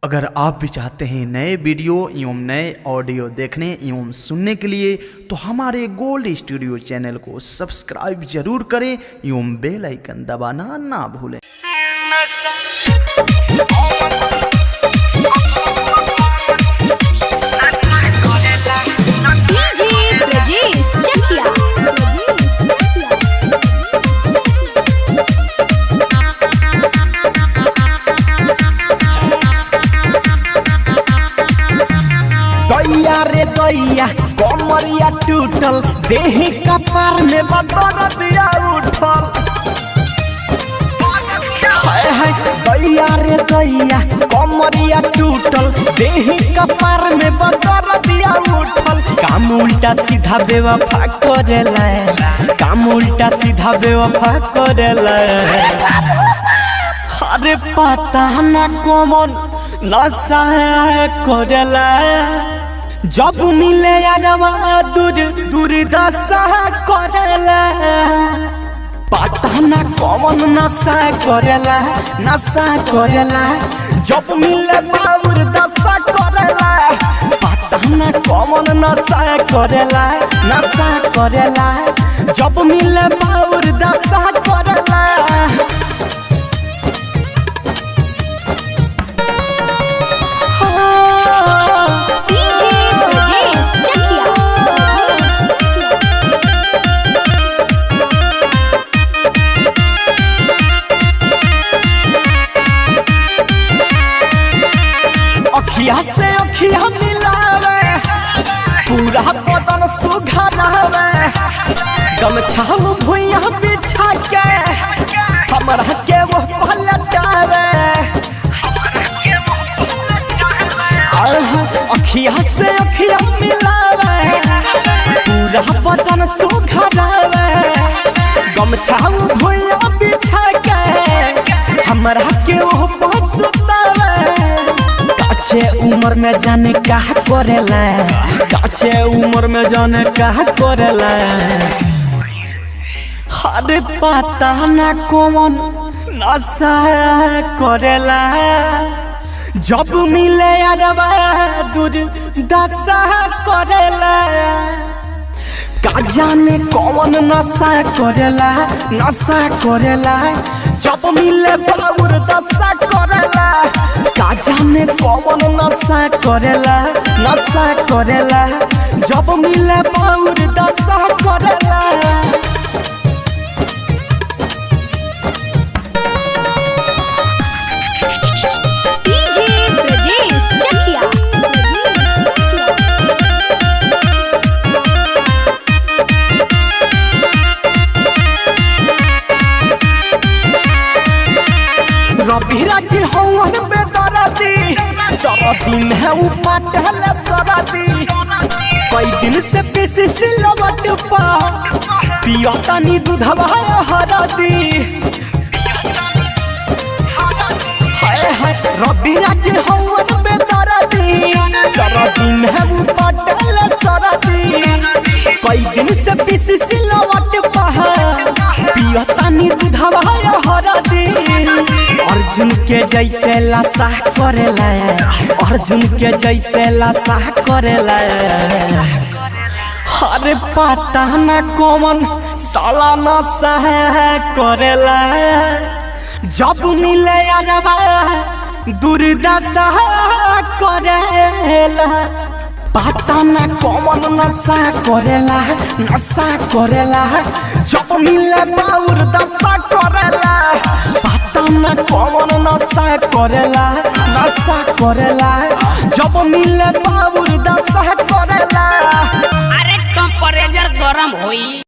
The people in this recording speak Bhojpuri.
अगर आप भी चाहते हैं नए वीडियो एवं नए ऑडियो देखने एवं सुनने के लिए तो हमारे गोल्ड स्टूडियो चैनल को सब्सक्राइब जरूर करें एवं बेल आइकन दबाना ना भूलें। दैया रे दैया कमरिया टूटल देह कपार में बदर दिया उठल। दैया रे दैया कमरिया टूटल देह कपार में बदर दिया उठल। काम उल्टा सीधा बेवफा करेला, काम उल्टा सीधा बेवफा करेला। अरे पता ना कौन नशा करेला, जब मिले यारवा दूर दूर दशा करेला। पता ना कौन नशा करेला, नशा करेला, जब मिले बाबूर दशा करेला। पता ना कौन नशा करेला, नशा करेला, जब मिले बाबूर दशा करेला। अखिया से अखिया मिलावे, पूरा बदन सुघरावे। गमछा भुइया बिछा के हमरा के वो पलटावे। अखिया से अखिया मिलावे, पूरा बदन सुघरावे। गमछा भुइया बिछा के हमरा के वो पलटावे। काचे उम्र में जाने क्या करेला, काचे उम्र में जाने क्या करेला। अरे पता ना कौन नशा करेला, जब मिले यारवा दूर दशा करेला। का जाने कौन नशा करेला, नशा करेला, जब मिले बाबूर दशा करेला। का जाने कौन नशा करेला, नशा करेला, जब मिले बाबूर दशा करेला। रवि राजी हवन बेदरदी, सरदी में उपटल सरदी। कई दिन से पीसी सिलवट पा पिया तनी दूधवा हरदी। रवि राजी हवन बेदरदी, सरदी में उपटल सरदी। कई दिन से पीसी सिलवट पा पिया तनी दूधवा हरदी। अर्जुन के जैसे लाशा करेला, अर्जुन के जैसे लाशा करेला। अरे पता ना कौन साला नशा करेला, जब मिले यारवा दुर्दशा करेला। पता ना कौन नशा करेला, नशा करेला, जब मिले बाबूर दशा करेला। पता ना कौन नशा करेला, नशा करेला, जब मिले बाबूर दशा करेला। अरे टेम्परेचर गरम होई।